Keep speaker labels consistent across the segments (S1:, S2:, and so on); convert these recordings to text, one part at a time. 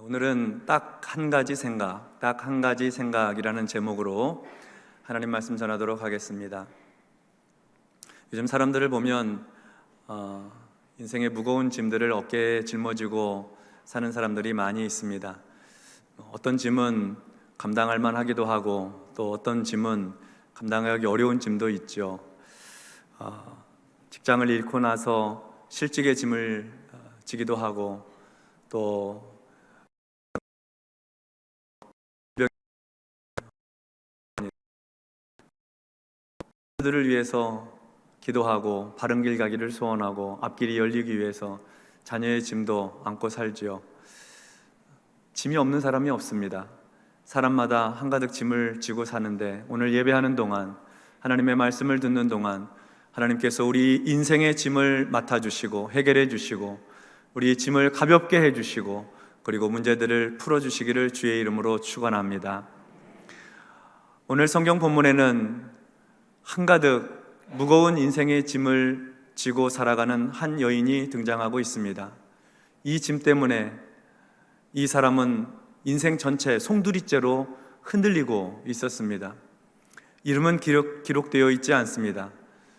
S1: 오늘은 딱 한 가지 생각이라는 제목으로 하나님 말씀 전하도록 하겠습니다. 요즘 사람들을 보면 인생의 무거운 짐들을 어깨에 짊어지고 사는 사람들이 많이 있습니다. 어떤 짐은 감당할 만하기도 하고 또 어떤 짐은 감당하기 어려운 짐도 있죠. 직장을 잃고 나서 실직의 짐을 지기도 하고 또 들을 위해서 기도하고 바른 길 가기를 소원하고 앞길이 열리기 위해서 자녀의 짐도 안고 살지요. 짐이 없는 사람이 없습니다. 사람마다 한가득 짐을 지고 사는데 오늘 예배하는 동안, 하나님의 말씀을 듣는 동안 하나님께서 우리 인생의 짐을 맡아주시고 해결해 주시고 우리 짐을 가볍게 해주시고 그리고 문제들을 풀어주시기를 주의 이름으로 축원합니다. 오늘 성경 본문에는 한가득 무거운 인생의 짐을 지고 살아가는 한 여인이 등장하고 있습니다. 이 짐 때문에 이 사람은 인생 전체 송두리째로 흔들리고 있었습니다. 이름은 기록되어 있지 않습니다.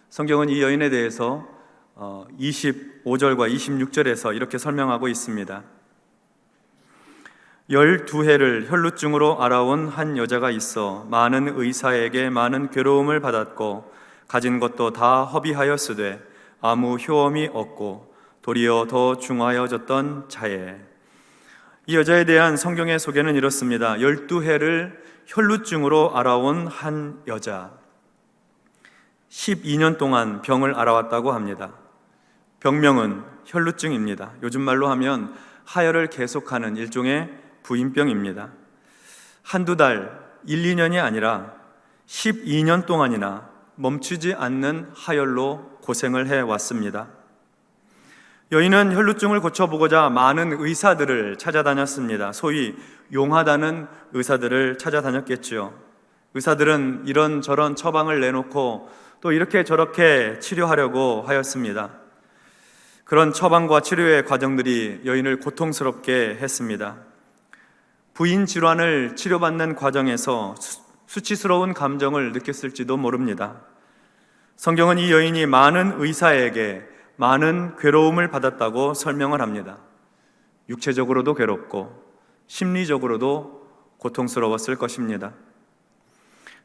S1: 성경은 이 여인에 대해서 25절과 26절에서 이렇게 설명하고 있습니다. 12해를 혈루증으로 앓아온 한 여자가 있어 많은 의사에게 많은 괴로움을 받았고 가진 것도 다 허비하였으되 아무 효험이 없고 도리어 더 중하여졌던 자에. 이 여자에 대한 성경의 소개는 이렇습니다. 12해를 혈루증으로 앓아온 한 여자, 12년 동안 병을 앓아왔다고 합니다. 병명은 혈루증입니다. 요즘 말로 하면 하혈을 계속하는 일종의 부인병입니다. 한두 달, 1, 2년이 아니라 12년 동안이나 멈추지 않는 하혈로 고생을 해왔습니다. 여인은 혈루증을 고쳐보고자 많은 의사들을 찾아다녔습니다. 소위 용하다는 의사들을 찾아다녔겠지요. 의사들은 이런저런 처방을 내놓고 또 이렇게 저렇게 치료하려고 하였습니다. 그런 처방과 치료의 과정들이 여인을 고통스럽게 했습니다. 부인 질환을 치료받는 과정에서 수치스러운 감정을 느꼈을지도 모릅니다. 성경은 이 여인이 많은 의사에게 많은 괴로움을 받았다고 설명을 합니다. 육체적으로도 괴롭고 심리적으로도 고통스러웠을 것입니다.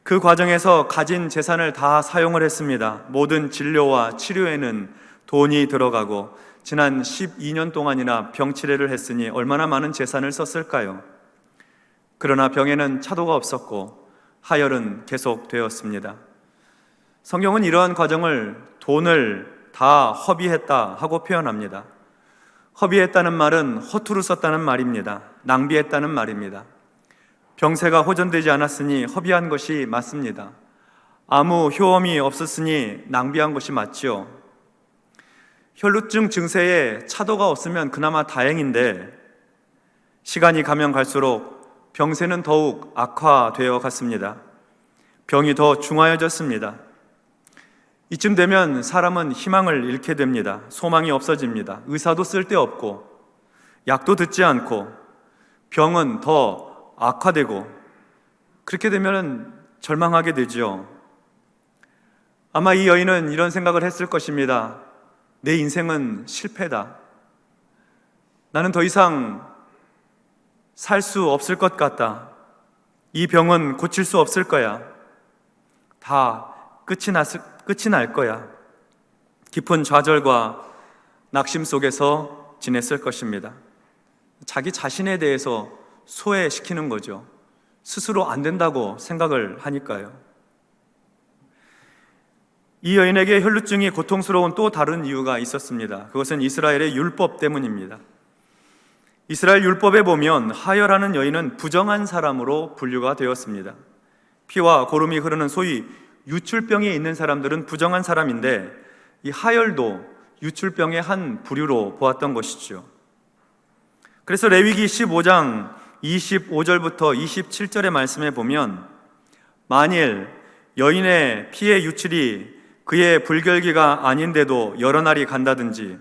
S1: 그 과정에서 가진 재산을 다 사용을 했습니다. 모든 진료와 치료에는 돈이 들어가고 지난 12년 동안이나 병치레를 했으니 얼마나 많은 재산을 썼을까요? 그러나 병에는 차도가 없었고 하혈은 계속되었습니다. 성경은 이러한 과정을 돈을 다 허비했다 하고 표현합니다. 허비했다는 말은 허투루 썼다는 말입니다. 낭비했다는 말입니다. 병세가 호전되지 않았으니 허비한 것이 맞습니다. 아무 효험이 없었으니 낭비한 것이 맞지요. 혈루증 증세에 차도가 없으면 그나마 다행인데 시간이 가면 갈수록 병세는 더욱 악화되어 갔습니다. 병이 더 중하여졌습니다. 이쯤 되면 사람은 희망을 잃게 됩니다. 소망이 없어집니다. 의사도 쓸데없고 약도 듣지 않고 병은 더 악화되고 그렇게 되면 절망하게 되죠. 아마 이 여인은 이런 생각을 했을 것입니다. 내 인생은 실패다. 나는 더 이상 살 수 없을 것 같다. 이 병은 고칠 수 없을 거야. 다 끝이 날 거야. 깊은 좌절과 낙심 속에서 지냈을 것입니다. 자기 자신에 대해서 소외시키는 거죠. 스스로 안 된다고 생각을 하니까요. 이 여인에게 혈루증이 고통스러운 또 다른 이유가 있었습니다. 그것은 이스라엘의 율법 때문입니다. 이스라엘 율법에 보면 하혈하는 여인은 부정한 사람으로 분류가 되었습니다. 피와 고름이 흐르는 소위 유출병에 있는 사람들은 부정한 사람인데 이 하혈도 유출병의 한 부류로 보았던 것이죠. 그래서 레위기 15장 25절부터 27절의 말씀에 보면 만일 여인의 피의 유출이 그의 불결기가 아닌데도 여러 날이 간다든지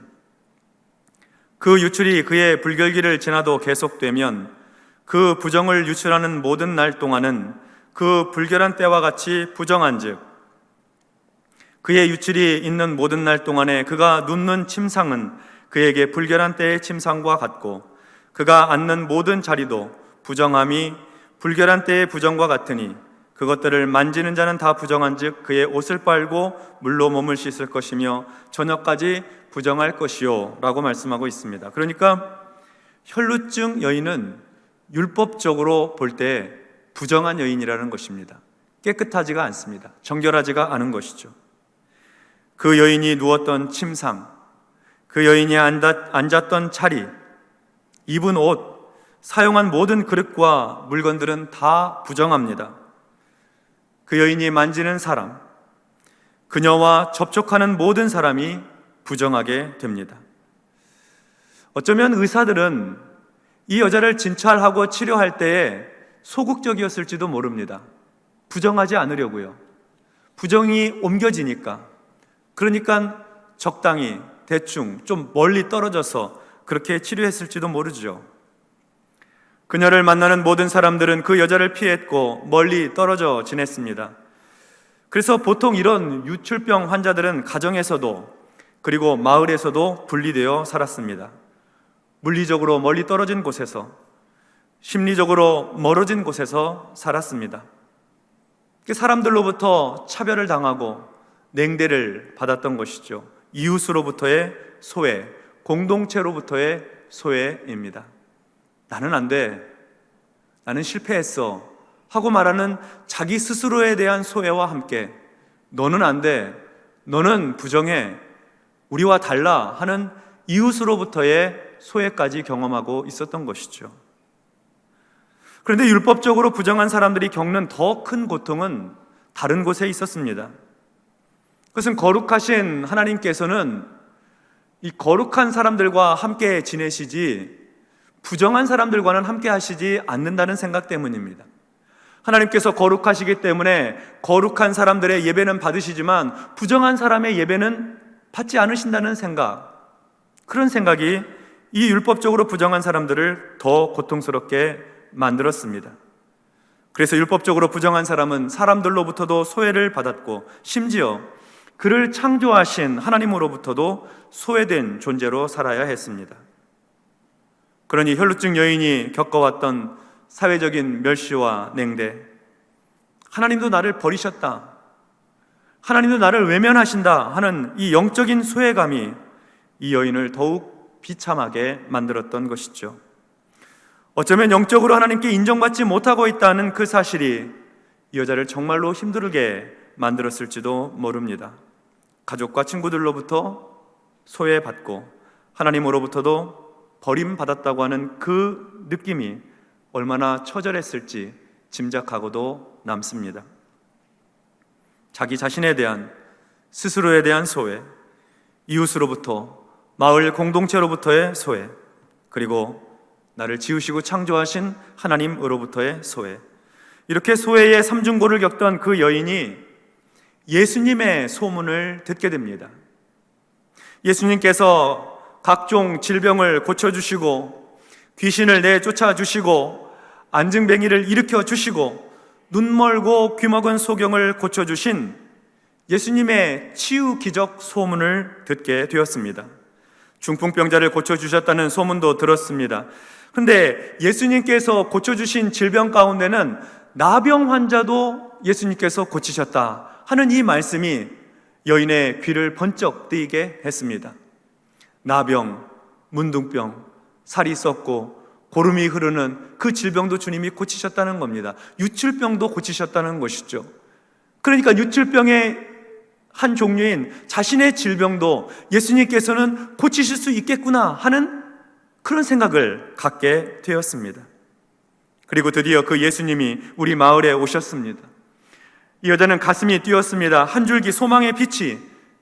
S1: 그 유출이 그의 불결기를 지나도 계속되면 그 부정을 유출하는 모든 날 동안은 그 불결한 때와 같이 부정한즉 그의 유출이 있는 모든 날 동안에 그가 눕는 침상은 그에게 불결한 때의 침상과 같고 그가 앉는 모든 자리도 부정함이 불결한 때의 부정과 같으니 그것들을 만지는 자는 다 부정한즉 그의 옷을 빨고 물로 몸을 씻을 것이며 저녁까지 부정할 것이요 라고 말씀하고 있습니다. 그러니까 혈루증 여인은 율법적으로 볼 때 부정한 여인이라는 것입니다. 깨끗하지가 않습니다. 정결하지가 않은 것이죠. 그 여인이 누웠던 침상, 그 여인이 앉았던 자리, 입은 옷, 사용한 모든 그릇과 물건들은 다 부정합니다. 그 여인이 만지는 사람, 그녀와 접촉하는 모든 사람이 부정하게 됩니다. 어쩌면 의사들은 이 여자를 진찰하고 치료할 때에 소극적이었을지도 모릅니다. 부정하지 않으려고요. 부정이 옮겨지니까. 그러니까 적당히 대충 좀 멀리 떨어져서 그렇게 치료했을지도 모르죠. 그녀를 만나는 모든 사람들은 그 여자를 피했고 멀리 떨어져 지냈습니다. 그래서 보통 이런 유출병 환자들은 가정에서도 그리고 마을에서도 분리되어 살았습니다. 물리적으로 멀리 떨어진 곳에서, 심리적으로 멀어진 곳에서 살았습니다. 사람들로부터 차별을 당하고 냉대를 받았던 것이죠. 이웃으로부터의 소외, 공동체로부터의 소외입니다. 나는 안 돼, 나는 실패했어 하고 말하는 자기 스스로에 대한 소외와 함께 너는 안 돼, 너는 부정해, 우리와 달라 하는 이웃으로부터의 소외까지 경험하고 있었던 것이죠. 그런데 율법적으로 부정한 사람들이 겪는 더 큰 고통은 다른 곳에 있었습니다. 그것은 거룩하신 하나님께서는 이 거룩한 사람들과 함께 지내시지 부정한 사람들과는 함께 하시지 않는다는 생각 때문입니다. 하나님께서 거룩하시기 때문에 거룩한 사람들의 예배는 받으시지만 부정한 사람의 예배는 받지 않으신다는 생각, 그런 생각이 이 율법적으로 부정한 사람들을 더 고통스럽게 만들었습니다. 그래서 율법적으로 부정한 사람은 사람들로부터도 소외를 받았고 심지어 그를 창조하신 하나님으로부터도 소외된 존재로 살아야 했습니다. 그러니 혈루증 여인이 겪어왔던 사회적인 멸시와 냉대, 하나님도 나를 버리셨다, 하나님도 나를 외면하신다 하는 이 영적인 소외감이 이 여인을 더욱 비참하게 만들었던 것이죠. 어쩌면 영적으로 하나님께 인정받지 못하고 있다는 그 사실이 이 여자를 정말로 힘들게 만들었을지도 모릅니다. 가족과 친구들로부터 소외받고 하나님으로부터도 버림받았다고 하는 그 느낌이 얼마나 처절했을지 짐작하고도 남습니다. 자기 자신에 대한, 스스로에 대한 소외, 이웃으로부터, 마을 공동체로부터의 소외, 그리고 나를 지으시고 창조하신 하나님으로부터의 소외, 이렇게 소외의 삼중고를 겪던 그 여인이 예수님의 소문을 듣게 됩니다. 예수님께서 각종 질병을 고쳐주시고 귀신을 내쫓아 주시고 안증뱅이를 일으켜 주시고 눈멀고 귀먹은 소경을 고쳐주신 예수님의 치유 기적 소문을 듣게 되었습니다. 중풍병자를 고쳐주셨다는 소문도 들었습니다. 그런데 예수님께서 고쳐주신 질병 가운데는 나병 환자도 예수님께서 고치셨다 하는 이 말씀이 여인의 귀를 번쩍 뜨이게 했습니다. 나병, 문둥병, 살이 썩고 고름이 흐르는 그 질병도 주님이 고치셨다는 겁니다. 유출병도 고치셨다는 것이죠. 그러니까 유출병의 한 종류인 자신의 질병도 예수님께서는 고치실 수 있겠구나 하는 그런 생각을 갖게 되었습니다. 그리고 드디어 그 예수님이 우리 마을에 오셨습니다. 이 여자는 가슴이 뛰었습니다. 한 줄기 소망의 빛이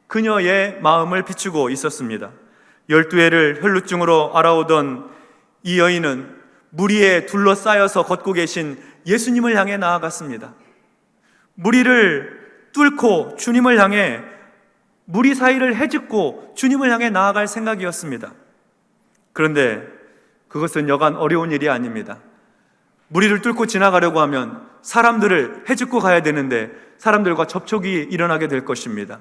S1: 그녀의 마음을 비추고 있었습니다. 12해를 혈루증으로 알아오던 이 여인은 무리에 둘러싸여서 걷고 계신 예수님을 향해 나아갔습니다. 무리를 뚫고 주님을 향해, 무리 사이를 헤집고 주님을 향해 나아갈 생각이었습니다. 그런데 그것은 여간 어려운 일이 아닙니다. 무리를 뚫고 지나가려고 하면 사람들을 헤집고 가야 되는데 사람들과 접촉이 일어나게 될 것입니다.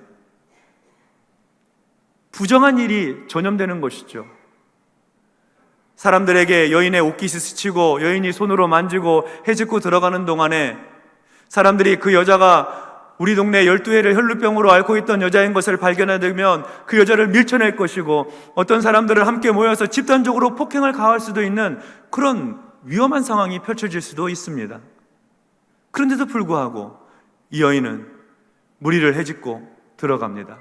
S1: 부정한 일이 전염되는 것이죠. 사람들에게 여인의 옷깃이 스치고 여인이 손으로 만지고 헤집고 들어가는 동안에 사람들이 그 여자가 우리 동네 12회를 혈루병으로 앓고 있던 여자인 것을 발견하면 그 여자를 밀쳐낼 것이고, 어떤 사람들은 함께 모여서 집단적으로 폭행을 가할 수도 있는 그런 위험한 상황이 펼쳐질 수도 있습니다. 그런데도 불구하고 이 여인은 무리를 헤집고 들어갑니다.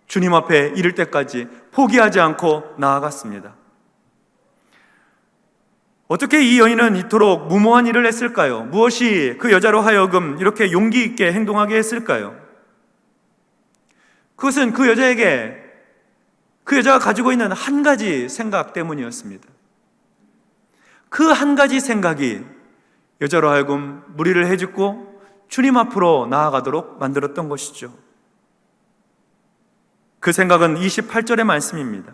S1: 주님 앞에 이를 때까지 포기하지 않고 나아갔습니다. 어떻게 이 여인은 이토록 무모한 일을 했을까요? 무엇이 그 여자로 하여금 이렇게 용기 있게 행동하게 했을까요? 그것은 그 여자가 가지고 있는 한 가지 생각 때문이었습니다. 그 한 가지 생각이 여자로 하여금 무리를 헤집고 주님 앞으로 나아가도록 만들었던 것이죠. 그 생각은 28절의 말씀입니다.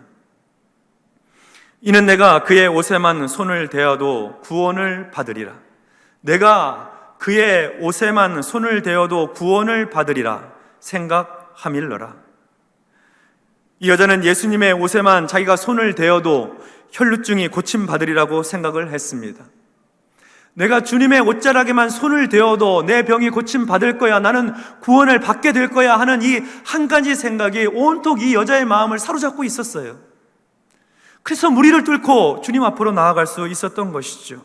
S1: 이는 내가 그의 옷에만 손을 대어도 구원을 받으리라. 내가 그의 옷에만 손을 대어도 구원을 받으리라 생각함일러라. 이 여자는 예수님의 옷에만 자기가 손을 대어도 혈루증이 고침받으리라고 생각을 했습니다. 내가 주님의 옷자락에만 손을 대어도 내 병이 고침받을 거야, 나는 구원을 받게 될 거야 하는 이 한 가지 생각이 온통 이 여자의 마음을 사로잡고 있었어요. 그래서 무리를 뚫고 주님 앞으로 나아갈 수 있었던 것이죠.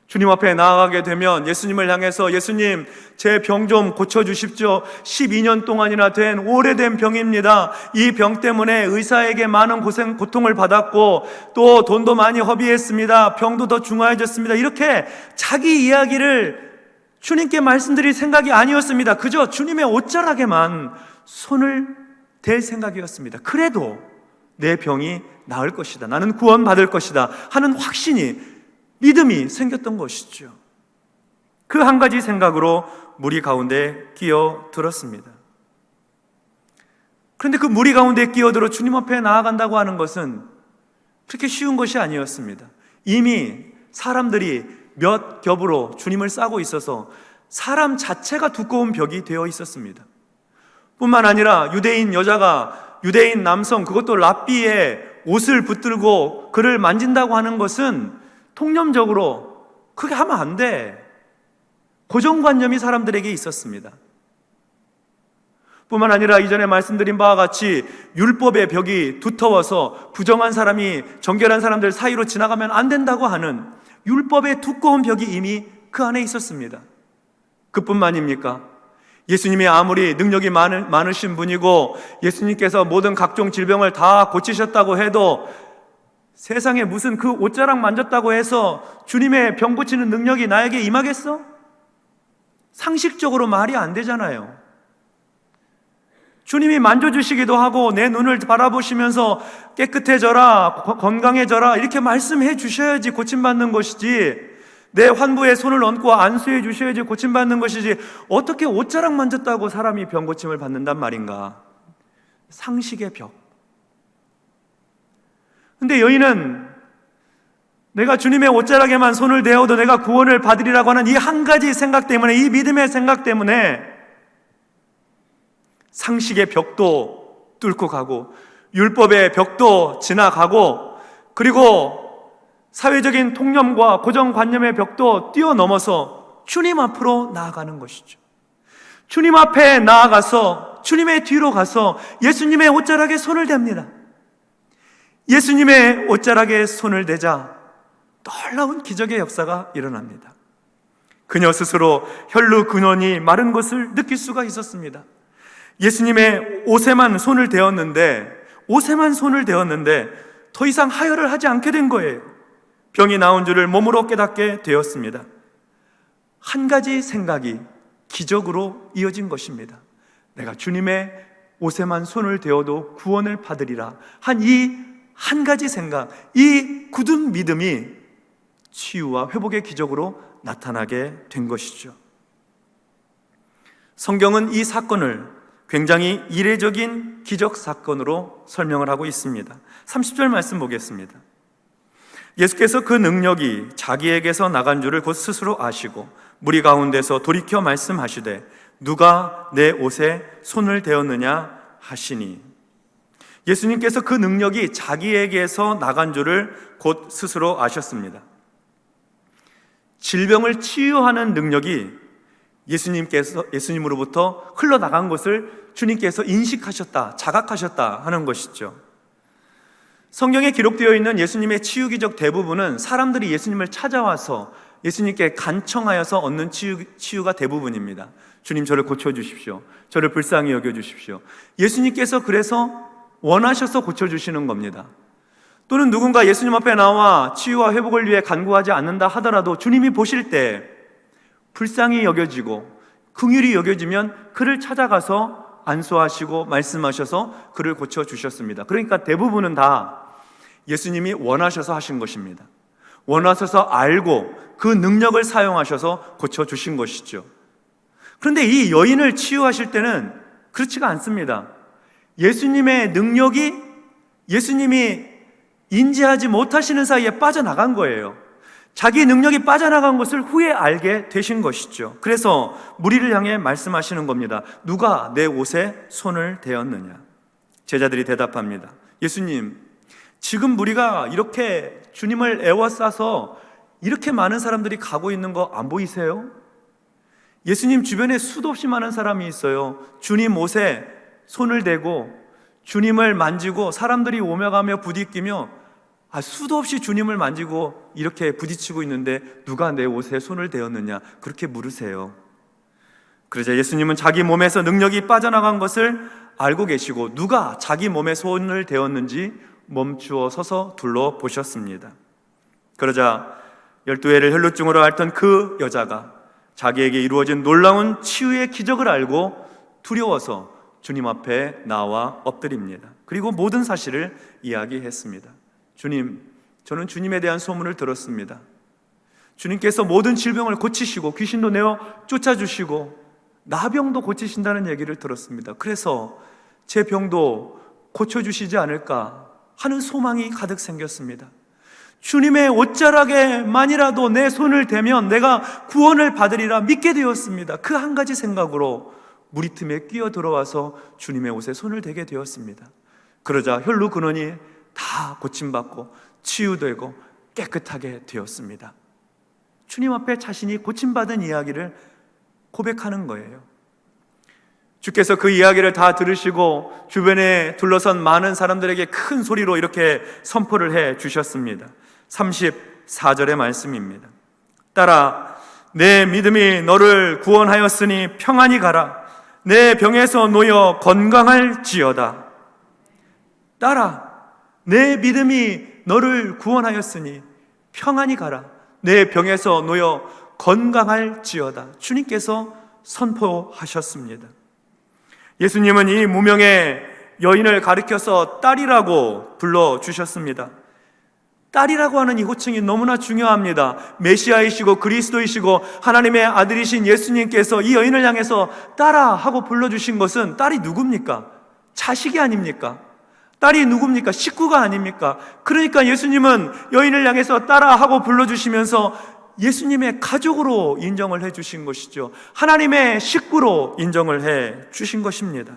S1: 주님 앞에 나아가게 되면 예수님을 향해서 예수님, 제 병 좀 고쳐주십시오. 12년 동안이나 된 오래된 병입니다. 이 병 때문에 의사에게 많은 고통을 받았고 또 돈도 많이 허비했습니다. 병도 더 중화해졌습니다. 이렇게 자기 이야기를 주님께 말씀드릴 생각이 아니었습니다. 그저 주님의 옷자락에만 손을 댈 생각이었습니다. 그래도 내 병이 나을 것이다, 나는 구원받을 것이다 하는 확신이, 믿음이 생겼던 것이죠. 그 한 가지 생각으로 무리 가운데 끼어들었습니다. 그런데 그 무리 가운데 끼어들어 주님 앞에 나아간다고 하는 것은 그렇게 쉬운 것이 아니었습니다. 이미 사람들이 몇 겹으로 주님을 싸고 있어서 사람 자체가 두꺼운 벽이 되어 있었습니다. 뿐만 아니라 유대인 여자가 유대인 남성, 그것도 랍비의 옷을 붙들고 그를 만진다고 하는 것은 통념적으로 그게 하면 안 돼, 고정관념이 사람들에게 있었습니다. 뿐만 아니라 이전에 말씀드린 바와 같이 율법의 벽이 두터워서 부정한 사람이 정결한 사람들 사이로 지나가면 안 된다고 하는 율법의 두꺼운 벽이 이미 그 안에 있었습니다. 그뿐만입니까? 예수님이 아무리 능력이 많으신 분이고 예수님께서 모든 각종 질병을 다 고치셨다고 해도 세상에 무슨 그 옷자락 만졌다고 해서 주님의 병 고치는 능력이 나에게 임하겠어? 상식적으로 말이 안 되잖아요. 주님이 만져주시기도 하고 내 눈을 바라보시면서 깨끗해져라, 건강해져라 이렇게 말씀해 주셔야지 고침받는 것이지, 내 환부에 손을 얹고 안수해 주셔야지 고침받는 것이지, 어떻게 옷자락 만졌다고 사람이 병 고침을 받는단 말인가? 상식의 벽. 근데 여인은 내가 주님의 옷자락에만 손을 대어도 내가 구원을 받으리라고 하는 이 한 가지 생각 때문에, 이 믿음의 생각 때문에 상식의 벽도 뚫고 가고 율법의 벽도 지나가고 그리고 사회적인 통념과 고정관념의 벽도 뛰어넘어서 주님 앞으로 나아가는 것이죠. 주님 앞에 나아가서 주님의 뒤로 가서 예수님의 옷자락에 손을 댑니다. 예수님의 옷자락에 손을 대자 놀라운 기적의 역사가 일어납니다. 그녀 스스로 혈루 근원이 마른 것을 느낄 수가 있었습니다. 예수님의 옷에만 손을 대었는데 더 이상 하혈을 하지 않게 된 거예요. 병이 나온 줄을 몸으로 깨닫게 되었습니다. 한 가지 생각이 기적으로 이어진 것입니다. 내가 주님의 옷에만 손을 대어도 구원을 받으리라 한 이 한 가지 생각, 이 굳은 믿음이 치유와 회복의 기적으로 나타나게 된 것이죠. 성경은 이 사건을 굉장히 이례적인 기적 사건으로 설명을 하고 있습니다. 30절 말씀 보겠습니다. 예수께서 그 능력이 자기에게서 나간 줄을 곧 스스로 아시고 무리 가운데서 돌이켜 말씀하시되 누가 내 옷에 손을 대었느냐 하시니, 예수님께서 그 능력이 자기에게서 나간 줄을 곧 스스로 아셨습니다. 질병을 치유하는 능력이 예수님으로부터 흘러나간 것을 주님께서 인식하셨다, 자각하셨다 하는 것이죠. 성경에 기록되어 있는 예수님의 치유 기적 대부분은 사람들이 예수님을 찾아와서 예수님께 간청하여서 얻는 치유가 대부분입니다. 주님, 저를 고쳐주십시오. 저를 불쌍히 여겨주십시오. 예수님께서 그래서 원하셔서 고쳐주시는 겁니다. 또는 누군가 예수님 앞에 나와 치유와 회복을 위해 간구하지 않는다 하더라도 주님이 보실 때 불쌍히 여겨지고 긍휼히 여겨지면 그를 찾아가서 안수하시고 말씀하셔서 그를 고쳐주셨습니다. 그러니까 대부분은 다 예수님이 원하셔서 하신 것입니다. 원하셔서 알고 그 능력을 사용하셔서 고쳐주신 것이죠. 그런데 이 여인을 치유하실 때는 그렇지가 않습니다. 예수님의 능력이 예수님이 인지하지 못하시는 사이에 빠져나간 거예요. 자기 능력이 빠져나간 것을 후에 알게 되신 것이죠. 그래서 무리를 향해 말씀하시는 겁니다. 누가 내 옷에 손을 대었느냐? 제자들이 대답합니다. 예수님, 지금 우리가 이렇게 주님을 애워싸서 이렇게 많은 사람들이 가고 있는 거 안 보이세요? 예수님 주변에 수도 없이 많은 사람이 있어요. 주님 옷에 손을 대고 주님을 만지고 사람들이 오며 가며 부딪히며 수도 없이 주님을 만지고 이렇게 부딪히고 있는데 누가 내 옷에 손을 대었느냐? 그렇게 물으세요. 그러자 예수님은 자기 몸에서 능력이 빠져나간 것을 알고 계시고 누가 자기 몸에 손을 대었는지 멈추어 서서 둘러보셨습니다. 그러자 12회를 혈루증으로 앓던 그 여자가 자기에게 이루어진 놀라운 치유의 기적을 알고 두려워서 주님 앞에 나와 엎드립니다. 그리고 모든 사실을 이야기했습니다. 주님, 저는 주님에 대한 소문을 들었습니다. 주님께서 모든 질병을 고치시고 귀신도 내어 쫓아주시고 나병도 고치신다는 얘기를 들었습니다. 그래서 제 병도 고쳐주시지 않을까 하는 소망이 가득 생겼습니다. 주님의 옷자락에만이라도 내 손을 대면 내가 구원을 받으리라 믿게 되었습니다. 그 한 가지 생각으로 무리 틈에 끼어 들어와서 주님의 옷에 손을 대게 되었습니다. 그러자 혈루 근원이 다 고침받고 치유되고 깨끗하게 되었습니다. 주님 앞에 자신이 고침받은 이야기를 고백하는 거예요. 주께서 그 이야기를 다 들으시고 주변에 둘러선 많은 사람들에게 큰 소리로 이렇게 선포를 해 주셨습니다. 34절의 말씀입니다. 따라 내 믿음이 너를 구원하였으니 평안히 가라. 내 병에서 놓여 건강할지어다. 따라 내 믿음이 너를 구원하였으니 평안히 가라. 내 병에서 놓여 건강할지어다. 주님께서 선포하셨습니다. 예수님은 이 무명의 여인을 가리켜서 딸이라고 불러주셨습니다. 딸이라고 하는 이 호칭이 너무나 중요합니다. 메시아이시고 그리스도이시고 하나님의 아들이신 예수님께서 이 여인을 향해서 딸아 하고 불러주신 것은 딸이 누굽니까? 자식이 아닙니까? 딸이 누굽니까? 식구가 아닙니까? 그러니까 예수님은 여인을 향해서 딸아 하고 불러주시면서 예수님의 가족으로 인정을 해 주신 것이죠. 하나님의 식구로 인정을 해 주신 것입니다.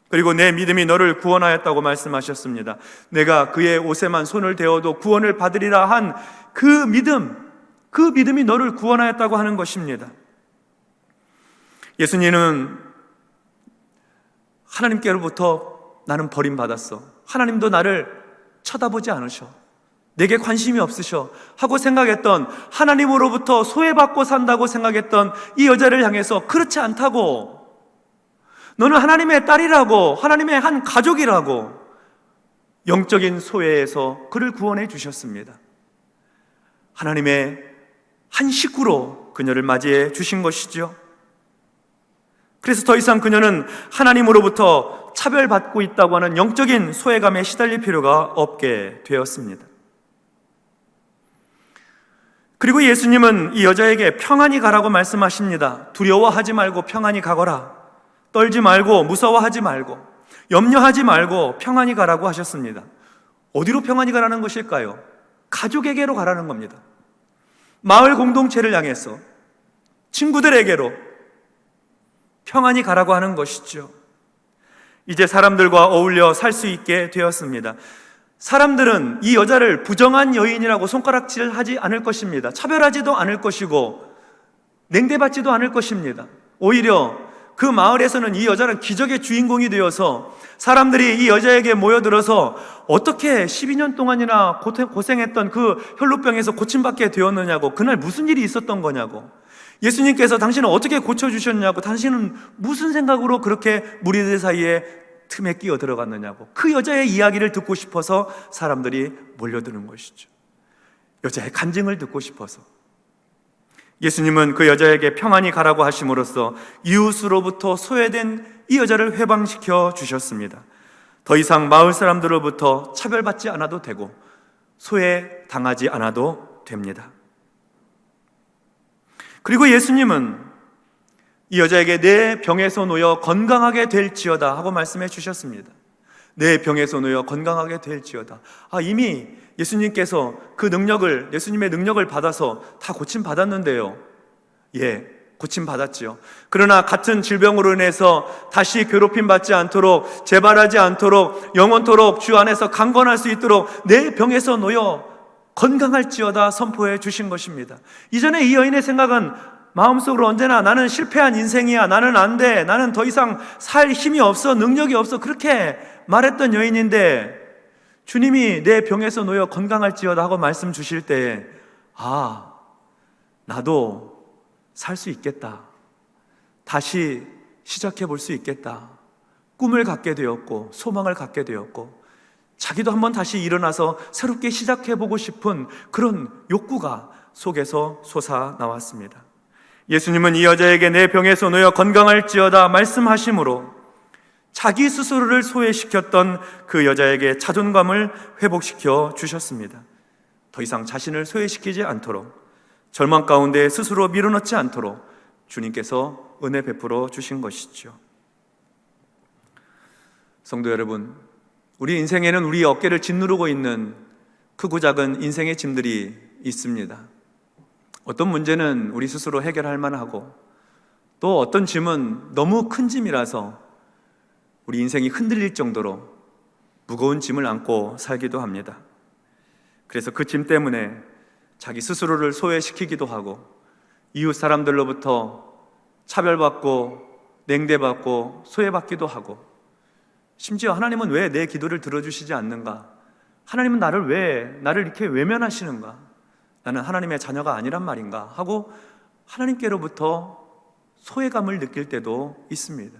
S1: 그리고 내 믿음이 너를 구원하였다고 말씀하셨습니다. 내가 그의 옷에만 손을 대어도 구원을 받으리라 한 그 믿음이 너를 구원하였다고 하는 것입니다. 예수님은 하나님께로부터 나는 버림받았어, 하나님도 나를 쳐다보지 않으셔, 내게 관심이 없으셔 하고 생각했던, 하나님으로부터 소외받고 산다고 생각했던 이 여자를 향해서 그렇지 않다고, 너는 하나님의 딸이라고, 하나님의 한 가족이라고 영적인 소외에서 그를 구원해 주셨습니다. 하나님의 한 식구로 그녀를 맞이해 주신 것이죠. 그래서 더 이상 그녀는 하나님으로부터 차별받고 있다고 하는 영적인 소외감에 시달릴 필요가 없게 되었습니다. 그리고 예수님은 이 여자에게 평안히 가라고 말씀하십니다. 두려워하지 말고 평안히 가거라. 떨지 말고 무서워하지 말고 염려하지 말고 평안히 가라고 하셨습니다. 어디로 평안히 가라는 것일까요? 가족에게로 가라는 겁니다. 마을 공동체를 향해서, 친구들에게로 평안히 가라고 하는 것이죠. 이제 사람들과 어울려 살 수 있게 되었습니다. 사람들은 이 여자를 부정한 여인이라고 손가락질하지 않을 것입니다. 차별하지도 않을 것이고 냉대받지도 않을 것입니다. 오히려 그 마을에서는 이 여자는 기적의 주인공이 되어서 사람들이 이 여자에게 모여들어서 어떻게 12년 동안이나 고생했던 그 혈루병에서 고침받게 되었느냐고, 그날 무슨 일이 있었던 거냐고, 예수님께서 당신은 어떻게 고쳐주셨냐고, 당신은 무슨 생각으로 그렇게 무리들 사이에 틈에 끼어 들어갔느냐고, 그 여자의 이야기를 듣고 싶어서 사람들이 몰려드는 것이죠. 여자의 간증을 듣고 싶어서. 예수님은 그 여자에게 평안히 가라고 하심으로써 이웃으로부터 소외된 이 여자를 해방시켜 주셨습니다. 더 이상 마을 사람들로부터 차별받지 않아도 되고 소외당하지 않아도 됩니다. 그리고 예수님은 이 여자에게 내 병에서 놓여 건강하게 될지어다 하고 말씀해 주셨습니다. 내 병에서 놓여 건강하게 될지어다. 이미 예수님께서 그 능력을, 예수님의 능력을 받아서 다 고침받았는데요. 고침받았지요. 그러나 같은 질병으로 인해서 다시 괴롭힘 받지 않도록, 재발하지 않도록, 영원토록 주 안에서 강건할 수 있도록 내 병에서 놓여 건강할지어다 선포해 주신 것입니다. 이전에 이 여인의 생각은 마음속으로 언제나 나는 실패한 인생이야, 나는 안 돼, 나는 더 이상 살 힘이 없어, 능력이 없어, 그렇게 말했던 여인인데 주님이 내 병에서 놓여 건강할지어다 하고 말씀 주실 때에 나도 살 수 있겠다, 다시 시작해 볼 수 있겠다, 꿈을 갖게 되었고 소망을 갖게 되었고 자기도 한번 다시 일어나서 새롭게 시작해 보고 싶은 그런 욕구가 속에서 솟아나왔습니다. 예수님은 이 여자에게 내 병에서 놓여 건강할지어다 말씀하심으로 자기 스스로를 소외시켰던 그 여자에게 자존감을 회복시켜 주셨습니다. 더 이상 자신을 소외시키지 않도록, 절망 가운데 스스로 밀어넣지 않도록 주님께서 은혜 베풀어 주신 것이죠. 성도 여러분, 우리 인생에는 우리 어깨를 짓누르고 있는 크고 작은 인생의 짐들이 있습니다. 어떤 문제는 우리 스스로 해결할 만하고, 또 어떤 짐은 너무 큰 짐이라서 우리 인생이 흔들릴 정도로 무거운 짐을 안고 살기도 합니다. 그래서 그 짐 때문에 자기 스스로를 소외시키기도 하고, 이웃 사람들로부터 차별받고 냉대받고 소외받기도 하고, 심지어 하나님은 왜 내 기도를 들어주시지 않는가? 하나님은 나를 이렇게 외면하시는가? 나는 하나님의 자녀가 아니란 말인가? 하고 하나님께로부터 소외감을 느낄 때도 있습니다.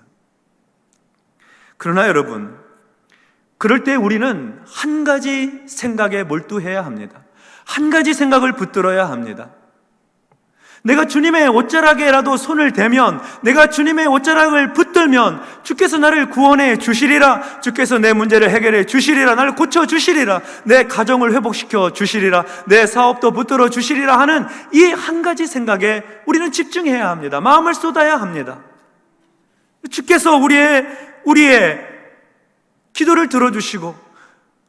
S1: 그러나 여러분, 그럴 때 우리는 한 가지 생각에 몰두해야 합니다. 한 가지 생각을 붙들어야 합니다. 내가 주님의 옷자락에라도 손을 대면, 내가 주님의 옷자락을 붙들면 주께서 나를 구원해 주시리라, 주께서 내 문제를 해결해 주시리라, 나를 고쳐 주시리라, 내 가정을 회복시켜 주시리라, 내 사업도 붙들어 주시리라 하는 이 한 가지 생각에 우리는 집중해야 합니다. 마음을 쏟아야 합니다. 주께서 우리의 기도를 들어주시고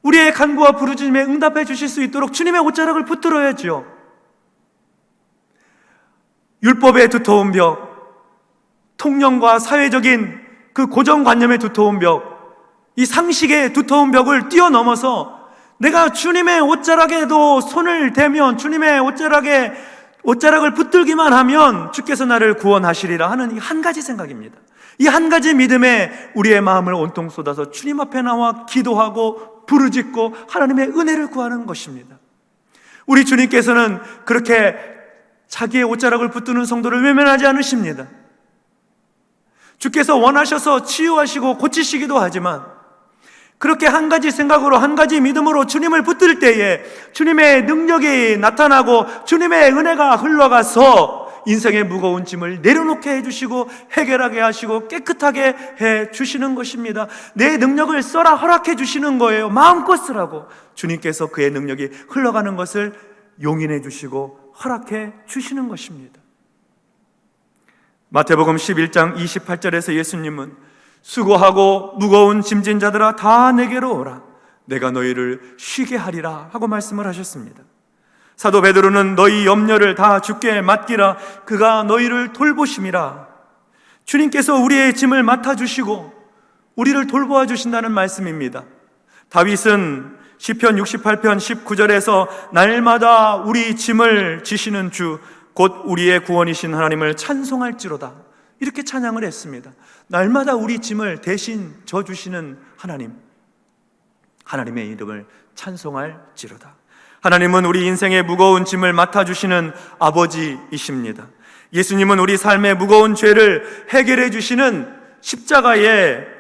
S1: 우리의 간구와 부르짖음에 응답해 주실 수 있도록 주님의 옷자락을 붙들어야죠. 율법의 두터운 벽, 통념과 사회적인 그 고정관념의 두터운 벽, 이 상식의 두터운 벽을 뛰어넘어서 내가 주님의 옷자락에도 손을 대면, 주님의 옷자락을 붙들기만 하면 주께서 나를 구원하시리라 하는 이 한 가지 생각입니다. 이 한 가지 믿음에 우리의 마음을 온통 쏟아서 주님 앞에 나와 기도하고 부르짖고 하나님의 은혜를 구하는 것입니다. 우리 주님께서는 그렇게 자기의 옷자락을 붙드는 성도를 외면하지 않으십니다. 주께서 원하셔서 치유하시고 고치시기도 하지만 그렇게 한 가지 생각으로, 한 가지 믿음으로 주님을 붙들 때에 주님의 능력이 나타나고 주님의 은혜가 흘러가서 인생의 무거운 짐을 내려놓게 해주시고 해결하게 하시고 깨끗하게 해주시는 것입니다. 내 능력을 써라 허락해 주시는 거예요. 마음껏 쓰라고 주님께서 그의 능력이 흘러가는 것을 용인해 주시고 허락해 주시는 것입니다. 마태복음 11장 28절에서 예수님은 수고하고 무거운 짐진 자들아 다 내게로 오라, 내가 너희를 쉬게 하리라 하고 말씀을 하셨습니다. 사도 베드로는 너희 염려를 다 주께 맡기라. 그가 너희를 돌보심이라. 주님께서 우리의 짐을 맡아주시고 우리를 돌보아 주신다는 말씀입니다. 다윗은 시편 68편 19절에서 날마다 우리 짐을 지시는 주 곧 우리의 구원이신 하나님을 찬송할지로다, 이렇게 찬양을 했습니다. 날마다 우리 짐을 대신 져주시는 하나님, 하나님의 이름을 찬송할지로다. 하나님은 우리 인생의 무거운 짐을 맡아주시는 아버지이십니다. 예수님은 우리 삶의 무거운 죄를 해결해 주시는 십자가의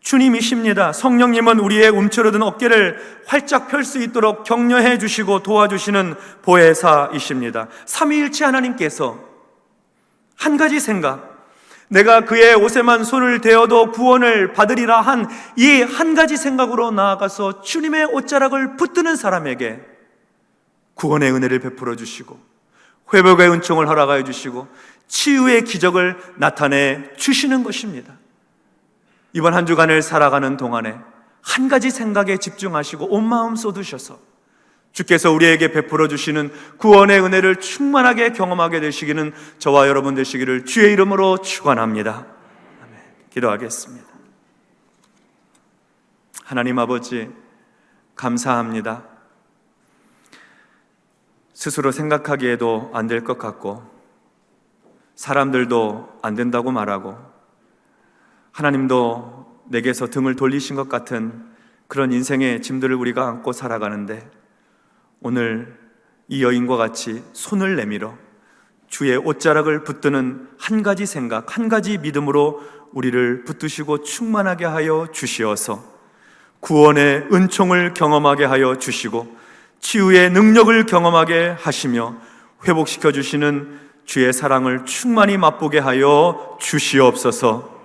S1: 주님이십니다. 성령님은 우리의 움츠러든 어깨를 활짝 펼 수 있도록 격려해 주시고 도와주시는 보혜사이십니다. 삼위일체 하나님께서 한 가지 생각, 내가 그의 옷에만 손을 대어도 구원을 받으리라 한 이 한 가지 생각으로 나아가서 주님의 옷자락을 붙드는 사람에게 구원의 은혜를 베풀어 주시고 회복의 은총을 허락하여 주시고 치유의 기적을 나타내 주시는 것입니다. 이번 한 주간을 살아가는 동안에 한 가지 생각에 집중하시고 온 마음 쏟으셔서 주께서 우리에게 베풀어 주시는 구원의 은혜를 충만하게 경험하게 되시기는 저와 여러분 되시기를 주의 이름으로 축원합니다. 아멘. 기도하겠습니다. 하나님 아버지, 감사합니다. 스스로 생각하기에도 안 될 것 같고 사람들도 안 된다고 말하고 하나님도 내게서 등을 돌리신 것 같은 그런 인생의 짐들을 우리가 안고 살아가는데, 오늘 이 여인과 같이 손을 내밀어 주의 옷자락을 붙드는 한 가지 생각, 한 가지 믿음으로 우리를 붙드시고 충만하게 하여 주시어서 구원의 은총을 경험하게 하여 주시고 치유의 능력을 경험하게 하시며 회복시켜 주시는 주의 사랑을 충만히 맛보게 하여 주시옵소서.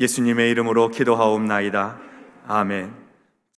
S1: 예수님의 이름으로 기도하옵나이다. 아멘.